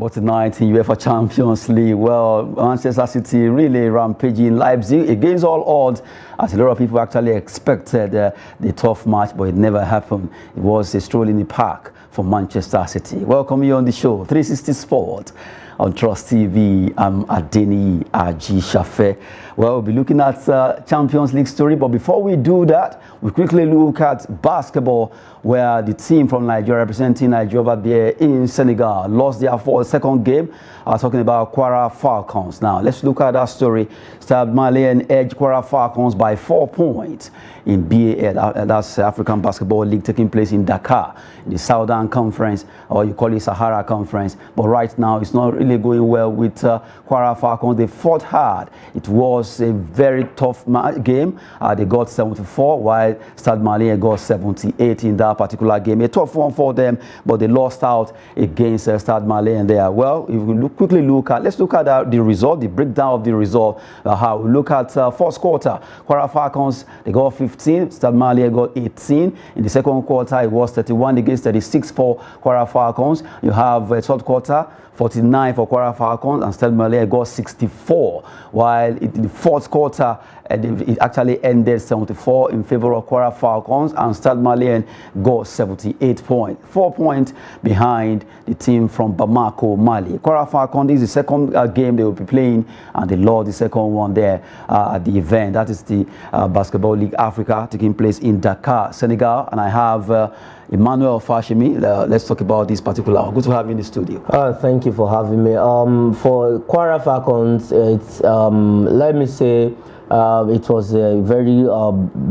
Sport Night in UEFA Champions League. Well, Manchester City really rampaging Leipzig against all odds, as a lot of people actually expected the tough match, but it never happened. It was a stroll in the park for Manchester City. Welcome you on the show, 360 Sport on Trust TV. I'm Adeni Aji Shafe. Well, we'll be looking at Champions League story, but before we do that, we quickly look at basketball, where the team from Nigeria, representing Nigeria over there in Senegal, lost their second game. Talking about Kwara Falcons. Now, let's look at that story. Stade Malien edged Kwara Falcons by 4 points in BAL, that's African Basketball League, taking place in Dakar, in the Southern Conference, or you call it Sahara Conference. But right now, it's not really going well with Kwara Falcons. They fought hard. It was a very tough game. They got 74, while Stade Malien got 78 in that particular game. A tough one for them, but they lost out against Stade Malien there. Well, if we quickly look at, let's look at the result, the breakdown of the result. How we look at first quarter, Kwara Falcons, they got 15, Stade Malien got 18. In the second quarter, it was 31 against 36 for Kwara Falcons. You have third quarter, 49 for Kwara Falcons, and Stade Malien got 64, while in the fourth quarter, it actually ended 74 in favor of Kwara Falcons, and Stade Malien got 78 points, 4 points behind the team from Bamako, Mali. Kwara Falcons, this is the second game they will be playing, and they lost the second one there at the event. That is the Basketball League Africa, taking place in Dakar, Senegal, and I have Emmanuel Fashimi. Let's talk about this particular. Good to have you in the studio. Thank you for having me. For Kwara Falcons, it's let me say it was a very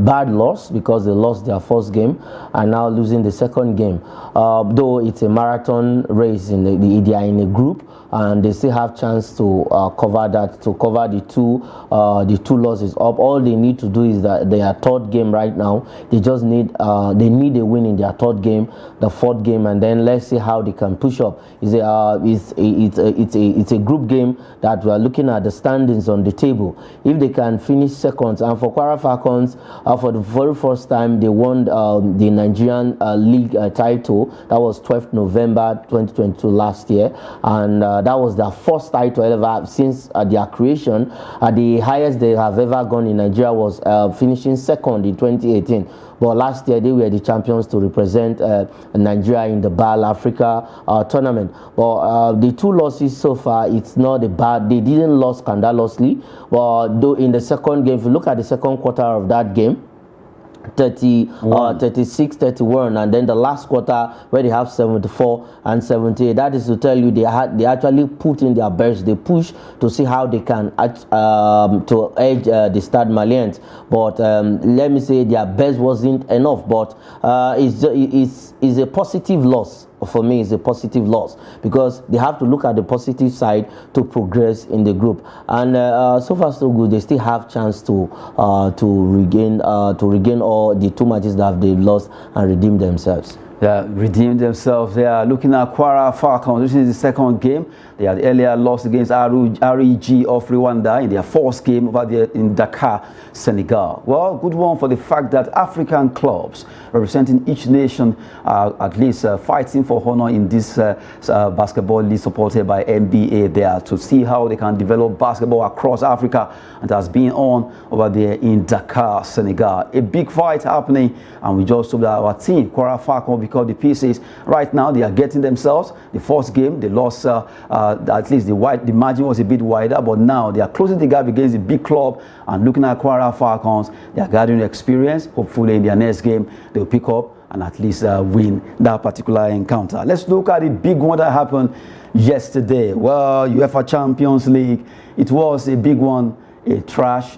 bad loss, because they lost their first game and now losing the second game. Though it's a marathon race, they are in a group, and they still have chance to cover the two losses up. All they need to do is that their third game right now. They just need a win in their third game, the fourth game, and then let's see how they can push up. It's a group game that we are looking at the standings on the table. If they can finish seconds, and for Kwara Falcons, for the very first time they won the Nigerian league title. That was 12th November 2022 last year, and that was their first title ever since their creation. The highest they have ever gone in Nigeria was finishing second in 2018. But last year they were the champions to represent Nigeria in the BAL Africa tournament. But the two losses so far, it's not a bad. They didn't lose scandalously, but though in the second game, if you look at the second quarter of that game, 36, 31, and then the last quarter where they have 74 and 78. That is to tell you they actually put in their best. They push to see how they can to edge the Stade Maliens. But let me say their best wasn't enough. But it's a positive loss. For me, it's a positive loss, because they have to look at the positive side to progress in the group. And so far so good. They still have chance to regain all the two matches that they've lost and redeem themselves. Yeah, redeemed themselves. They are looking at Kwara Falcons. This is the second game. They had earlier lost against REG of Rwanda in their fourth game over there in Dakar, Senegal. Well, good one for the fact that African clubs representing each nation are at least fighting for honor in this basketball league supported by NBA there, to see how they can develop basketball across Africa. And that's been on over there in Dakar, Senegal. A big fight happening, and we just hope that our team, Kwara Falcons, because the pieces right now they are getting themselves. The first game they lost, at least the margin was a bit wider, but now they are closing the gap against the big club. And looking at Kwara Falcons, they are gathering experience. Hopefully in their next game they'll pick up and at least win that particular encounter. Let's look at the big one that happened yesterday. Well, UEFA Champions League, it was a big one. A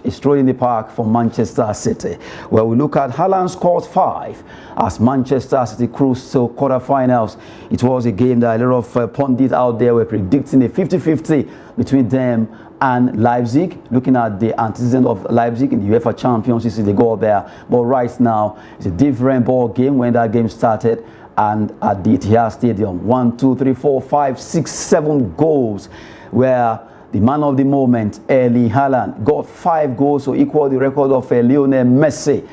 stroll in the park for Manchester City, where we look at Haaland scored 5 as Manchester City cruised to quarterfinals. It was a game that a lot of pundits out there were predicting a 50-50 between them and Leipzig. Looking at the antecedent of Leipzig in the UEFA Champions League, they go there. But right now, it's a different ball game when that game started. And at the Etihad Stadium, 1, 2, 3, 4, 5, 6, 7 goals, where the man of the moment, Erling Haaland, got 5 goals, so equal the record of Lionel Messi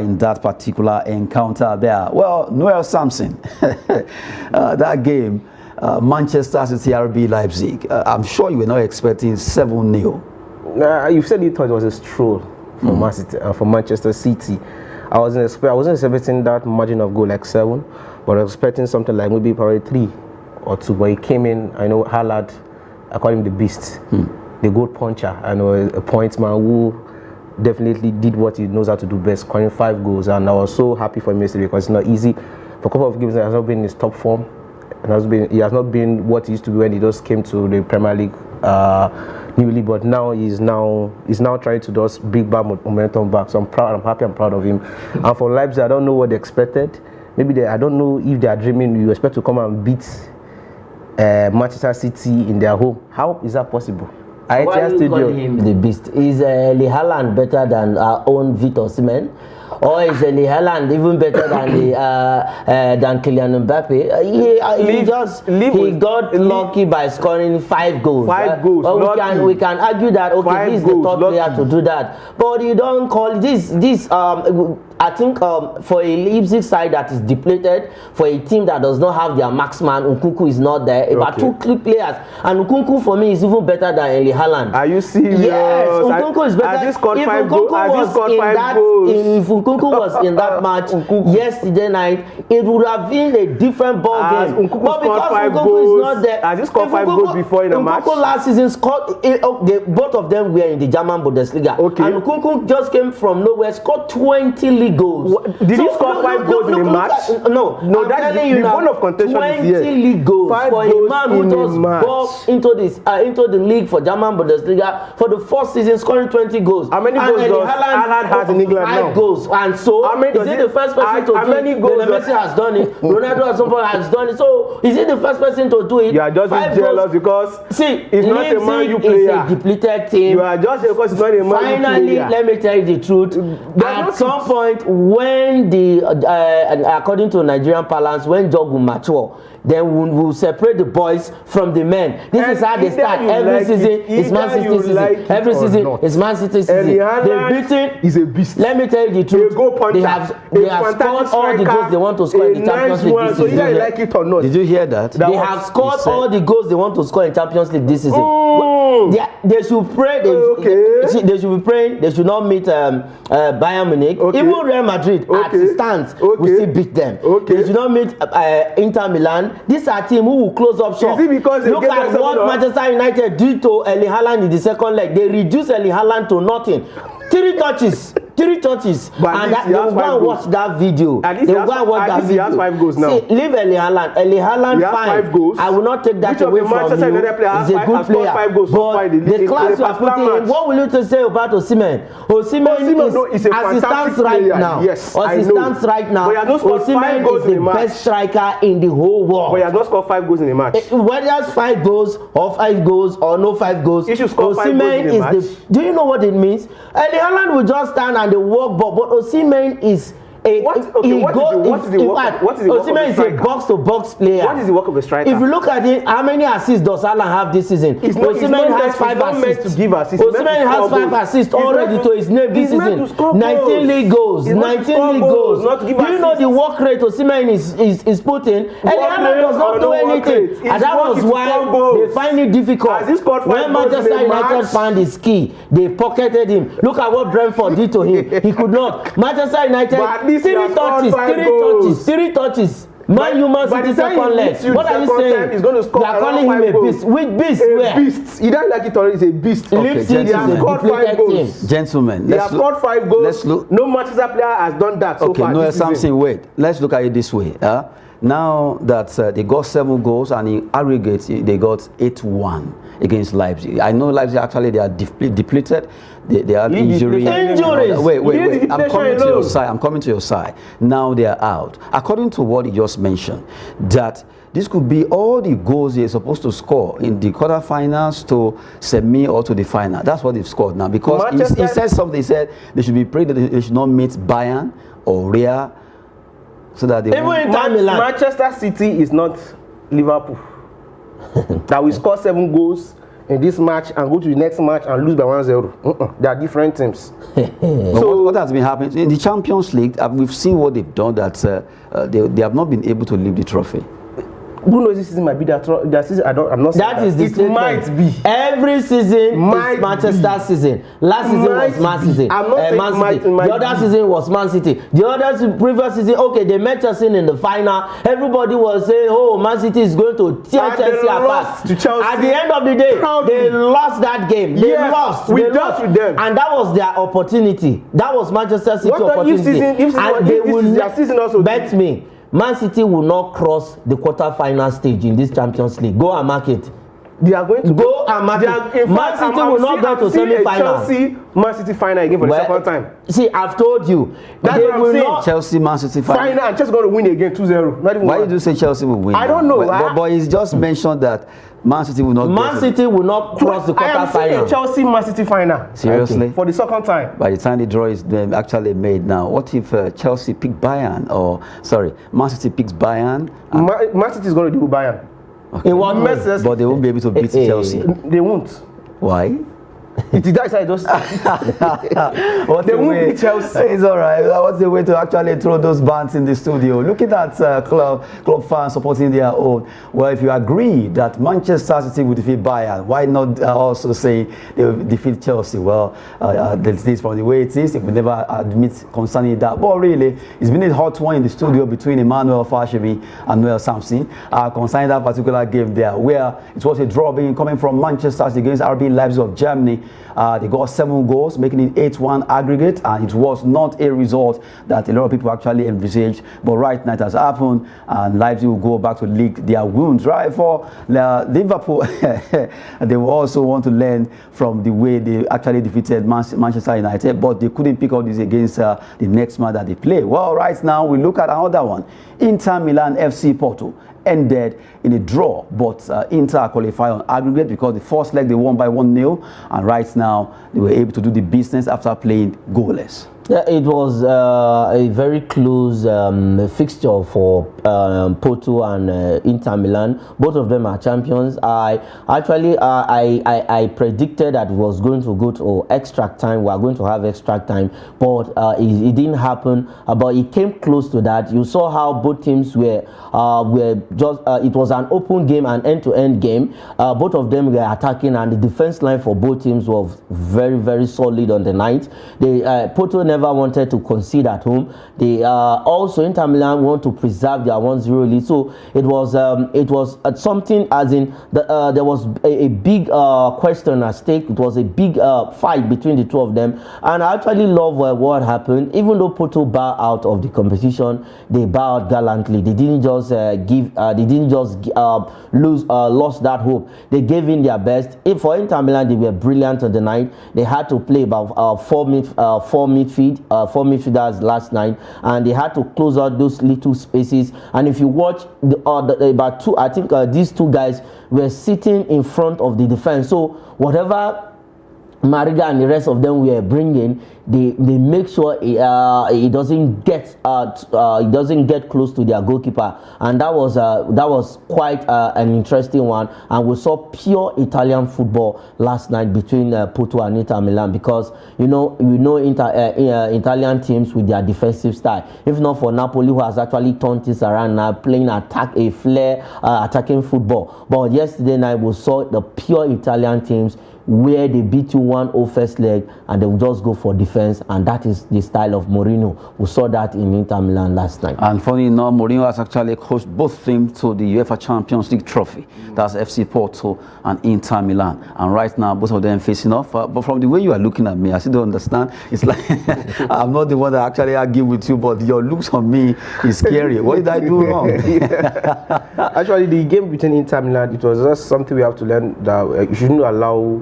in that particular encounter there. Well, Noel Samson, that game, Manchester City RB Leipzig. I'm sure you were not expecting 7-0. You said you thought it was a stroll for Man City, for Manchester City. I wasn't expecting that margin of goal like 7, but I was expecting something like maybe probably 3 or 2. But he came in. I know Haaland, I call him the beast, the goal puncher. I know a point man who definitely did what he knows how to do best, scoring 5 goals. And I was so happy for him yesterday because it's not easy. For a couple of games, he has not been in his top form. He has not been what he used to be when he just came to the Premier League newly. But now he's now trying to just bring back momentum back. So I'm happy, I'm proud of him. And for Leipzig, I don't know what they expected. Maybe I don't know if they are dreaming. You expect to come and beat Manchester City in their home. How is that possible? Why do you call him the beast? Is Haaland better than our own Victor Osimhen? Or is Haaland even better than Kylian Mbappe? He got lucky by scoring 5 goals. 5 goals. But we can argue that okay, he's the top player to do that. But you don't call this. I think for a Leipzig side that is depleted, for a team that does not have their marksman, Nkunku is not there. About 2 key players, and Nkunku for me is even better than Haaland. Are you serious? Yes, Nkunku is better. If Nkunku was in that match yesterday night, it would have been a different ball game. But because Nkunku is not there, has he scored 5 goals before in a match? Nkunku last season scored. Both of them were in the German Bundesliga. Okay. And Nkunku just came from nowhere, scored 20 league goals. Did he score 5 goals in a match? No, that's the one of contention 20 is here. league goals 5 for a man who just bought into the league for German Bundesliga for the first season, scoring 20 goals. How many goals does Haaland has in England 5 now? goals. And so, is he the first person to do it? How many goals? Messi has done it. Ronaldo at some point has done it. So, is he the first person to do it? You are just jealous because he's not a Man U player. It's a depleted team. You are just because he's not a Man U player. Finally, let me tell you the truth. At some point, when according to Nigerian parlance, when job will mature, then we'll separate the boys from the men. This is how they start every season. It's Man City season. Every season it's Man City season. They're beaten. He's a beast. Let me tell you the truth. They have scored all the goals they want to score in the Champions League this season. So either you like it or not. Did you hear that? They have scored all the goals they want to score in Champions League this season. They should pray. They should be praying. They should not meet Bayern Munich. Even Real Madrid at the stands will still beat them. They should not meet Inter Milan. These are teams who will close up shop. Is it because look at what Manchester United did to Erling Haaland in the second leg? They reduced Erling Haaland to nothing. 3 touches. But and they will go and watch that video. They will go and watch that video. He has 5 goals now. See, leave Erling Haaland. Erling Haaland fine. 5 goals. I will not take that away from you. He's a good player. But the class you are putting in, what will you say about Osimhen? Osimhen is as it stands right now. Yes, as it stands right now, Osimhen is the best striker in the whole world. But he has not scored 5 goals in a match. Whether it's 5 goals or 5 goals or no 5 goals, he should score 5 goals in a match. Do you know what it means? Erling Haaland will just stand and they walk, but Osimhen is Osimhen is a box-to-box player. What is the work of a striker? If you look at it, how many assists does Haaland have this season? Osimhen has 5 assists. Osimhen has 5 assists already to his name this season. 19 league goals. 19 league goals. Do you know the work rate Osimhen is putting? Haaland does not do anything. And that was why they find it difficult. When Manchester United found his key, they pocketed him. Look at what Brentford did to him. He could not. Manchester United. 3 touches. Man City second leg. What are you saying? He's going to score. You are calling him a beast. Which beast? A beast. He doesn't like it or he's a beast. Leipzig he has scored 5 goals. Gentlemen, they have scored 5 goals. Let's look. No Manchester player has done that so far. Okay, no, something. Wait. Let's look at it this way. Now that they got 7 goals and in aggregate they got 8-1 against Leipzig. I know Leipzig actually they are depleted. They have injuries. Wait. I'm coming to your side. Now they are out. According to what you just mentioned, that this could be all the goals they're supposed to score in the quarterfinals to semi or to the final. That's what they've scored now because he said something. He said they should be praying that they should not meet Bayern or Real. So that they Manchester City is not Liverpool. That we score 7 goals in this match and go to the next match and lose by 1-0. They are different teams. So what has been happening in the Champions League? We've seen what they've done. That they have not been able to lift the trophy. Who knows, this season might be that season. I'm not saying that is the it statement. might be. Every season Might is Manchester be. season. Last season Might was Man be. City. I'm not saying Man City. might The other be. season was Man City. The other previous season, okay, they met Chelsea in the final. Everybody was saying, oh, Man City is going to tear And Chelsea they apart. lost to Chelsea. At the end of the day, Proudly. they lost that game. They Yes, lost. we They dealt lost. with them. And that was their opportunity. That was Manchester City What opportunity. if and they this will is their not season also? bet me. Man City will not cross the quarter-final stage in this Champions League. Go and mark it. They are going to Go and mark it. Man City will not go to semi-final. Chelsea, Man City final again for the second time. See, I've told you. That's they what I'm will saying. not. Chelsea, Man City Final and Chelsea going to win again 2-0. Not even Why one. did you say Chelsea will win? I don't know. But he's just mentioned that Man City will not Man get it. City will not cross the I am seeing quarter-final. a Chelsea Man City final. Seriously? For the second time. By the time the draw is actually made now, what if Chelsea pick Bayern, or sorry, Man City picks Bayern, Man City is going to do Bayern. In what way? but they won't be able to beat Chelsea? They won't. Why? It is that side just. What's They the won't way? beat Chelsea. It's all right. What's the way to actually throw those bands in the studio? Looking at club fans supporting their own. Well, if you agree that Manchester City will defeat Bayern, why not also say they will defeat Chelsea? Well, this is from the way it is. If we never admit concerning that, but really, it's been a hot one in the studio between Emmanuel Fashemi and Noel Sampson concerning that particular game there, where it was a draw being coming from Manchester City against RB Leipzig of Germany. They got 7 goals, making it 8-1 aggregate, and it was not a result that a lot of people actually envisaged. But right now it has happened, and Leipzig will go back to lick their wounds. Right for Liverpool, they will also want to learn from the way they actually defeated Manchester United, but they couldn't pick up this against the next match that they play. Well, right now we look at another one. Inter Milan FC Porto ended in a draw, but Inter qualified on aggregate because the first leg they won by 1-0, and right now they were able to do the business after playing goalless. Yeah, it was a very close fixture for Porto and Inter Milan. Both of them are champions. I predicted that it was going to go to extra time. We are going to have extra time, but it didn't happen. But it came close to that. You saw how both teams were just. It was an open game, an end-to-end game. Both of them were attacking, and the defense line for both teams was very, very solid on the night. Porto never wanted to concede at home. They also Inter Milan want to preserve their 1-0 lead. So it was something as in there was a big question at stake. It was a big fight between the two of them, and I actually love what happened. Even though Porto bow out of the competition, they bowed gallantly. They didn't just lost that hope. They gave in their best. If for Inter Milan, they were brilliant on the night. They had to play about four midfielders last night, and they had to close out those little spaces. And if you watch about two, I think these two guys were sitting in front of the defense. So whatever Mariga and the rest of them were bringing, they make sure it doesn't get close to their goalkeeper, and that was quite an interesting one. And we saw pure Italian football last night between Porto and Inter Milan, because you know Italian teams with their defensive style. If not for Napoli, who has actually turned this around now, playing attacking football. But yesterday night we saw the pure Italian teams where they beat you 1-0 first leg and they will just go for defense, and that is the style of Mourinho. We saw that in Inter Milan last night. And funny enough, Mourinho has actually coached both teams to the UEFA Champions League trophy. That's FC Porto and Inter Milan. And right now, both of them facing off. But from the way you are looking at me, I still don't understand. It's like I'm not the one that actually argue with you, but your looks on me is scary. What did I do wrong? Actually, the game between Inter Milan, it was just something we have to learn, that you shouldn't allow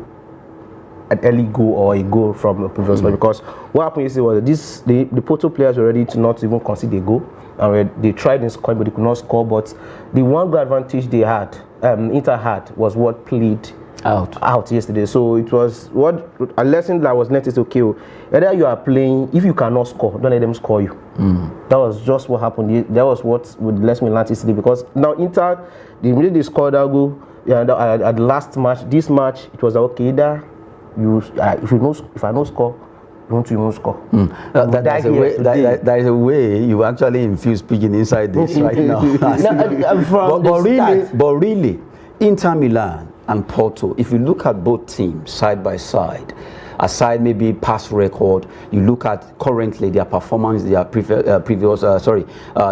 an early goal or a goal from the previous player, because what happened yesterday was the Porto players were ready to not even concede a goal, and they tried in scoring but they could not score. But the one goal advantage they had, Inter had, was what played out yesterday. So it was a lesson that was next is okay. Either you are playing, if you cannot score, don't let them score you. That was just what happened. That was what would let me learn yesterday, because now Inter, the minute they scored that goal, at the last match, this match, it was okay. Either if I no score, you want to even score. There is a way you actually infuse pidgin inside this right now. But really, Inter Milan and Porto, if you look at both teams side by side, aside maybe past record, you look at currently their performance, their previous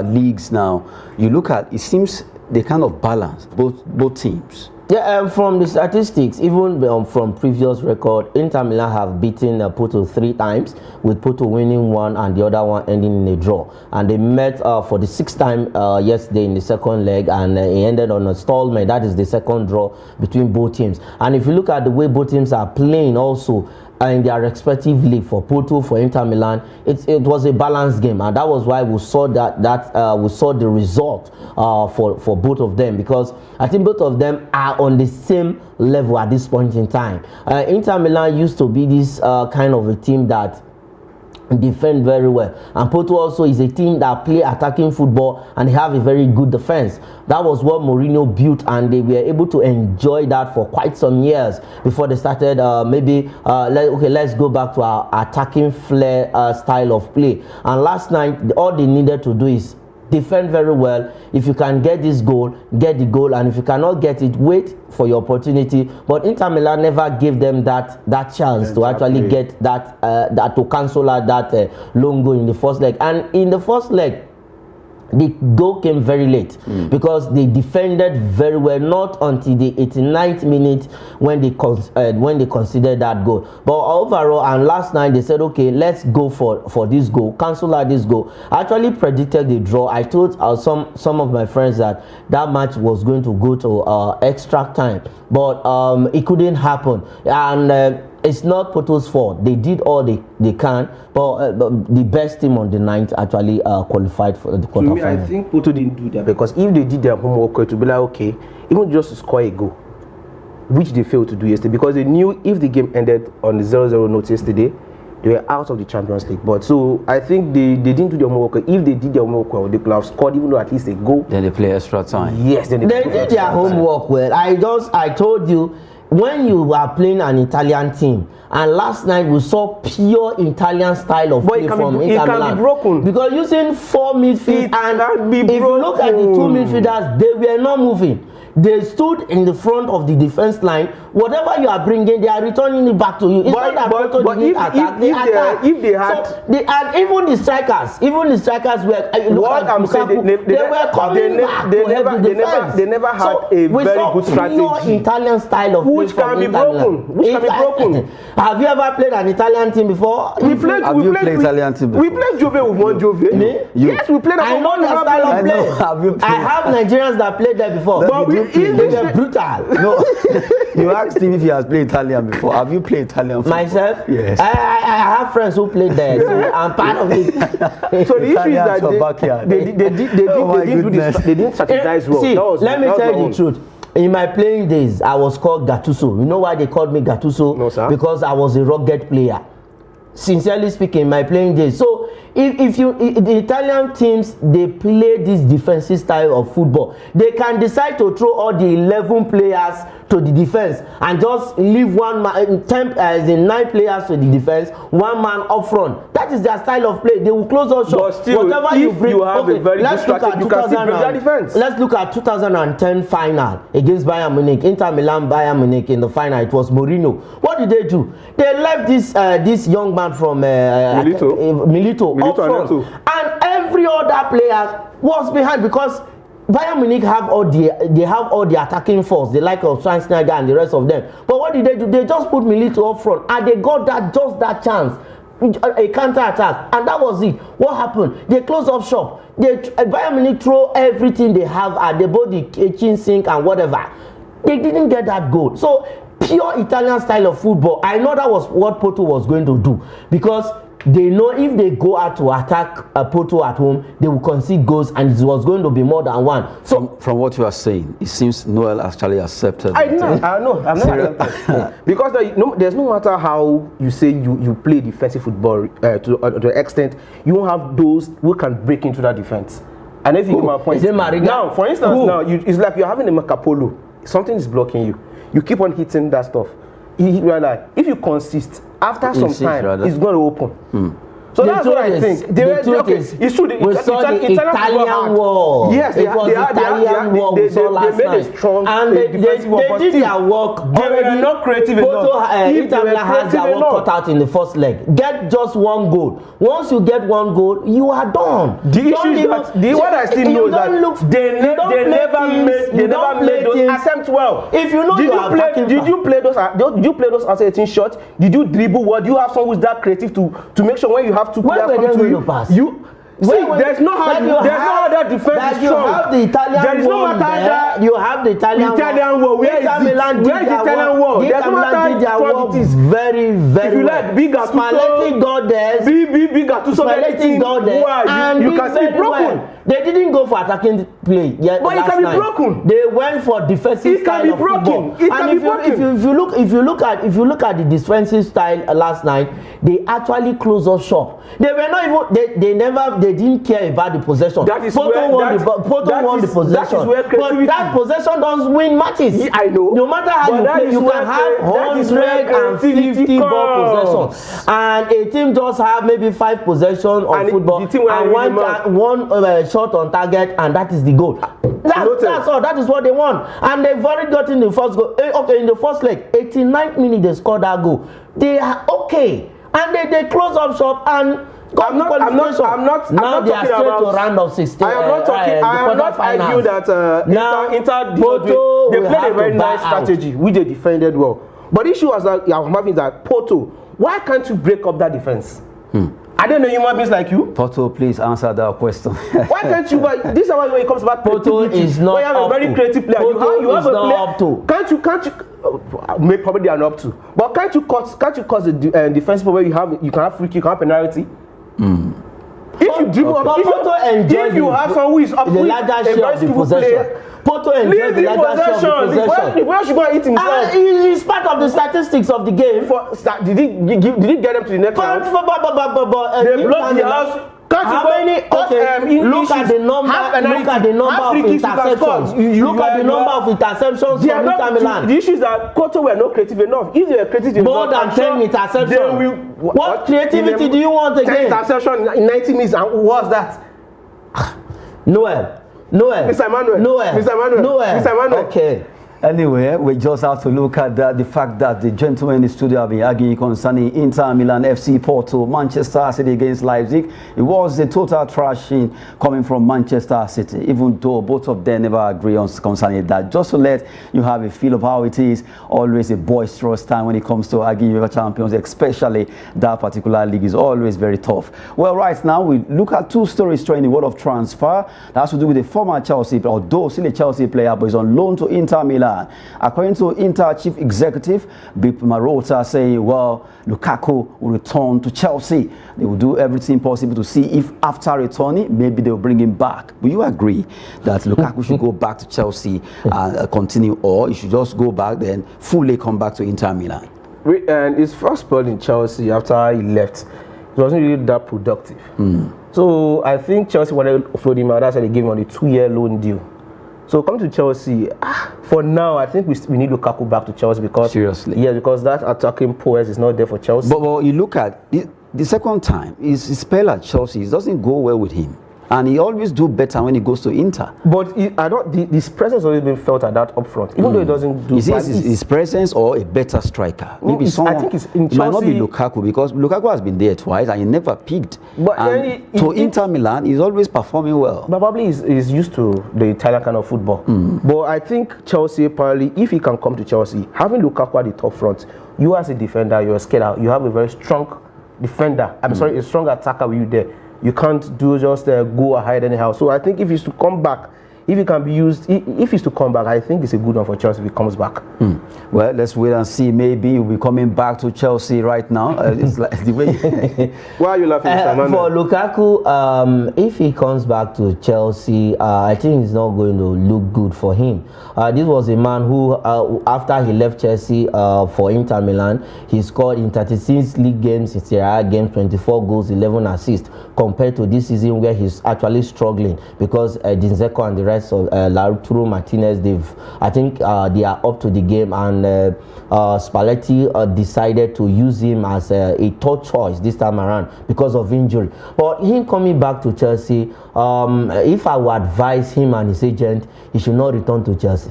leagues now, you look at, it seems they kind of balance both teams. Yeah, from the statistics, even from previous record, Inter Milan have beaten Porto 3 times, with Porto winning 1 and the other one ending in a draw. And they met for the 6th time yesterday in the second leg, and it ended on a stalemate. That is the second draw between both teams. And if you look at the way both teams are playing also, in their respective league, for Porto, for Inter Milan, it was a balanced game, and that was why we saw we saw the result for both of them, because I think both of them are on the same level at this point in time. Inter Milan used to be this kind of a team that defend very well, and Porto also is a team that play attacking football and they have a very good defense. That was what Mourinho built, and they were able to enjoy that for quite some years before they started let's go back to our attacking flair style of play. And last night all they needed to do is defend very well. If you can get this goal, get the goal, and if you cannot get it, wait for your opportunity. But Inter Milan never gave them that chance to actually get that to cancel out that long goal in the first leg. And in the first leg, the goal came very late because they defended very well, not until the 89th minute when they considered that goal. But overall, and last night they said, okay, let's go for this goal, cancel out this goal. I actually predicted the draw. I told some of my friends that match was going to go to extra time, but it couldn't happen. And it's not Porto's fault. They did all they can, but the best team on the night actually qualified for the quarterfinal. I think Porto didn't do that, because if they did their homework, it would be like, okay, even just to score a goal, which they failed to do yesterday, because they knew if the game ended on the 0-0 note yesterday, they were out of the Champions League. But so I think they didn't do their homework. If they did their homework well, they could have scored even though at least a goal. Then they play extra time. Yes, then they did their homework well. I told you, when you are playing an Italian team, and last night we saw pure Italian style of play from Inter Milan. It can be broken. Because using 4 midfield, and if you look at the 2 midfielders, they were not moving. They stood in the front of the defense line. Whatever you are bringing, they are returning it back to you. It's not that Porto didn't attack. They attacked. If they had, so and even the strikers were. What I'm saying, they were coming back to help the defense. They never had a very good strategy. Pure Italian style of play, which can be broken. Have you ever played an Italian team before? Have you played Italian team before? We played Juve with one Juve. Yes, we played. I know their style of play. I have Nigerians that played there before. But they were brutal. No, you asked him if he has played Italian before. Have you played Italian football? Myself? Yes. I have friends who played there, so I'm part of it. So the issue is that they didn't strategize well. See, let me tell you the truth. In my playing days, I was called Gattuso. You know why they called me Gattuso? No, sir. Because I was a rugged player. Sincerely speaking, in my playing days. So if the Italian teams, they play this defensive style of football. They can decide to throw all the 11 players to the defense and just leave one man, 9 players to the defense, 1 man up front. That is their style of play. They will close all shots. But still, whatever you bring, you have a very good strategy, you can still bring their defense. Let's look at 2010 final against Bayern Munich, Inter Milan, Bayern Munich in the final. It was Mourinho. What did they do? They left this young man from Milito up front, and every other player was behind, because Bayern Munich have all the attacking force, the like of Schweinsteiger and the rest of them. But what did they do? They just put Milito up front, and they got that chance, a counter attack, and that was it. What happened? They closed up shop. Bayern Munich throw everything they have at the body, kitchen sink and whatever. They didn't get that goal. So pure Italian style of football. I know that was what Porto was going to do, because they know if they go out to attack Porto at home, they will concede goals, and it was going to be more than one. So from what you are saying, it seems Noel actually accepted. I know. I'm not accepted. Because there's no matter how you say you play defensive football to an extent, you won't have those who can break into that defense. And if you get my point, now, for instance, it's like you're having a Macapolo. Something is blocking you. You keep on hitting that stuff. if you consist, after some time, it's going to open. So the that's what I think. It's true. We saw the Italian war. Yes, it was the Italian war we saw last night. And they did their work already. They were not creative enough. Inter Milan has their work cut out in the first leg. Get just one goal. Once you get one goal, you are done. The issue is that what I still know is that they never made those attempts well. If you know did you play those outside 18 shots? Did you dribble well? Do you have someone who's that creative to make sure when you have two players come to you? There's no other defense. You have the Italian wall there. You have the Italian wall. Where is the Italian wall? There's no matter what it is. Very, very. If you like bigger, Spalletti got there. Spalletti got there, and you can see broken. They didn't go for attacking play yet. But it can be broken. They went for defensive style of football. It can be broken. If you look at the defensive style last night, they actually closed up shop. They were not even. They didn't care about the possession. Porto won the possession. But that possession doesn't win matches. Yeah, I know. No matter how you play, you can have 150 ball possession, and a team just have maybe 5 possession of football and one shot on target, and that is the goal. That's all. That is what they want, and they've already gotten the first goal. Okay, in the first leg, 89th minute they scored that goal. They are okay, and they close up shop and. I'm not Now they are straight to round of 16. I am not arguing that Inter they played a very nice strategy, which they defended well. But the issue was that I'm having that Porto. Why can't you break up that defense? I don't know human beings like you. Porto, please answer that question. Why can't you? But this is when it comes about Porto is not. You have a very creative player. You have a player. Up to. Can't you? Maybe probably they are not up to. But can't you cause the defense where you can have free kick, you can have penalty? If you dribble up, if you have someone who is up the larger share of the possession, Porto enjoys the larger share of the possession. Where should go and eat himself? It's part of the statistics of the game. Did he get them to the next round? They blocked the house. How many? Okay, look at the number of interceptions. Look at the number of interceptions from Inter Milan. The issue is that Porto were not creative enough. If they were creative enough, more than 10 interceptions. What creativity do you want again? 10 interceptions in 90 minutes, and what's that? Noel. Mr. Emmanuel. Okay. Anyway, we just have to look at the fact that the gentlemen in the studio have been arguing concerning Inter Milan, FC Porto, Manchester City against Leipzig. It was a total thrashing coming from Manchester City, even though both of them never agree on concerning that. Just to let you have a feel of how it is, always a boisterous time when it comes to arguing UEFA champions, especially that particular league is always very tough. Well, right now we look at 2 stories trending in the world of transfer. That has to do with the former Chelsea, although still a Chelsea player, but is on loan to Inter Milan. According to Inter chief executive Bip Marota, saying, well, Lukaku will return to Chelsea. They will do everything possible to see if after returning, maybe they will bring him back. Will you agree that Lukaku should go back to Chelsea and continue, or he should just go back then fully come back to Inter Milan? And his first spell in Chelsea after he left, it wasn't really that productive. So I think Chelsea wanted to offload him out. That's why they gave him on the 2-year loan deal. So coming to Chelsea, for now, I think we need Lukaku back to Chelsea because seriously, yeah, because that attacking prowess is not there for Chelsea. But you look at the second time, his spell at Chelsea, it doesn't go well with him. And he always do better when he goes to Inter. But his presence always been felt at that up front, even though he doesn't do. Is his presence or a better striker? No, maybe someone. I think it's in Chelsea. It might not be Lukaku because Lukaku has been there twice and he never peaked. But to Inter Milan, he's always performing well. Probably he's used to the Italian kind of football. But I think Chelsea, apparently, if he can come to Chelsea, having Lukaku at the top front, you as a defender, you're scared out. You have a very strong defender. A strong attacker with you there. You can't do just go ahead anyhow. So I think if he's to come back, if he can be used, if he's to come back, I think it's a good one for Chelsea if he comes back. Well, let's wait and see. Maybe he'll be coming back to Chelsea right now. It's like the way. Why are you laughing, Mr. For Lukaku, if he comes back to Chelsea, I think it's not going to look good for him. This was a man who, after he left Chelsea for Inter Milan, he scored in 36 league games, in Serie A games, 24 goals, 11 assists, compared to this season where he's actually struggling because Dzeko and the rest Alvarez or Lautaro Martinez, I think they are up to the game, and Spalletti decided to use him as a third choice this time around because of injury. But him coming back to Chelsea, if I would advise him and his agent, he should not return to Chelsea.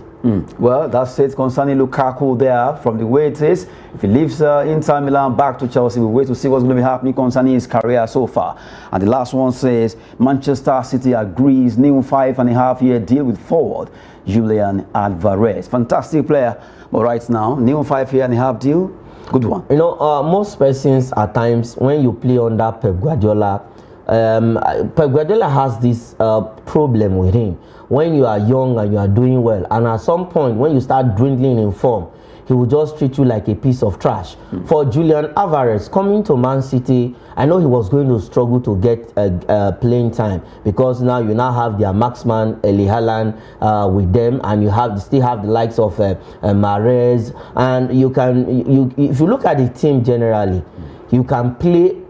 Well, that's it concerning Lukaku there. From the way it is, if he leaves Inter Milan back to Chelsea, we'll wait to see what's going to be happening concerning his career so far. And the last one says, Manchester City agrees new 5.5-year deal with forward Julian Alvarez. Fantastic player, but right now, new 5.5-year deal, good one. You know, most persons at times, when you play under Pep Guardiola, Pep Guardiola has this problem with him. When you are young and you are doing well, and at some point when you start dwindling in form, he will just treat you like a piece of trash. For Julian Alvarez coming to Man City, I know he was going to struggle to get playing time, because now you now have their marksman Haaland with them, and you still have the likes of Mahrez, and if you look at the team generally, you can play.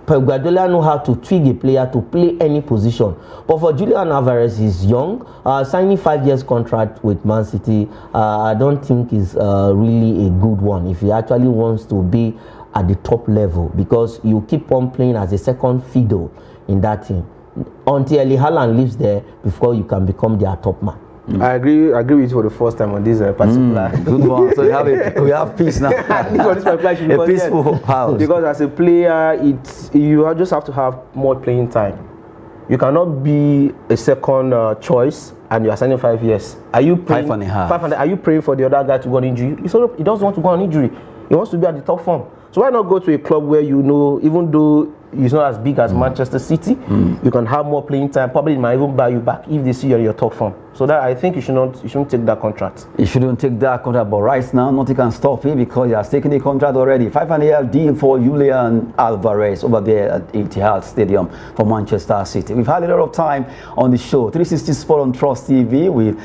Pep Guardiola know how to tweak a player to play any position. But for Julian Alvarez, he's young. Signing 5 years contract with Man City, I don't think is really a good one if he actually wants to be at the top level, because you keep on playing as a second fiddle in that team until Haaland lives there before you can become their top man. I agree with you for the first time on this particular. Good one. So we have peace now. A peaceful house. Because as a player, you just have to have more playing time. You cannot be a second choice and you are signing 5 years. Are you praying 5.5? 5.5. Are you praying for the other guy to go on injury? He doesn't want to go on injury. He wants to be at the top form. So why not go to a club where you know, even though it's not as big as Manchester City, you can have more playing time. Probably it might even buy you back if they see you're in your top form. So that I think you shouldn't take that contract. You shouldn't take that contract, but right now nothing can stop him because he has taken the contract already. 5.5-year deal for Julian Alvarez over there at Etihad Stadium for Manchester City. We've had a lot of time on the show. 360 Sport on Trust TV with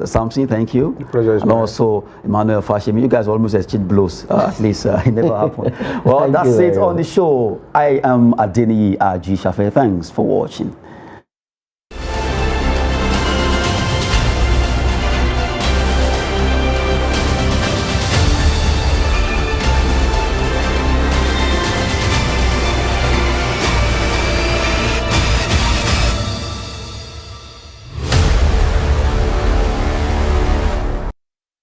Samson, thank you. The pleasure is and mine. Also Emmanuel Fashemi. You guys almost exchanged blows. At least it never happened. Well, that's it on the show. I am Adeniyi Aji Shafe. Thanks for watching.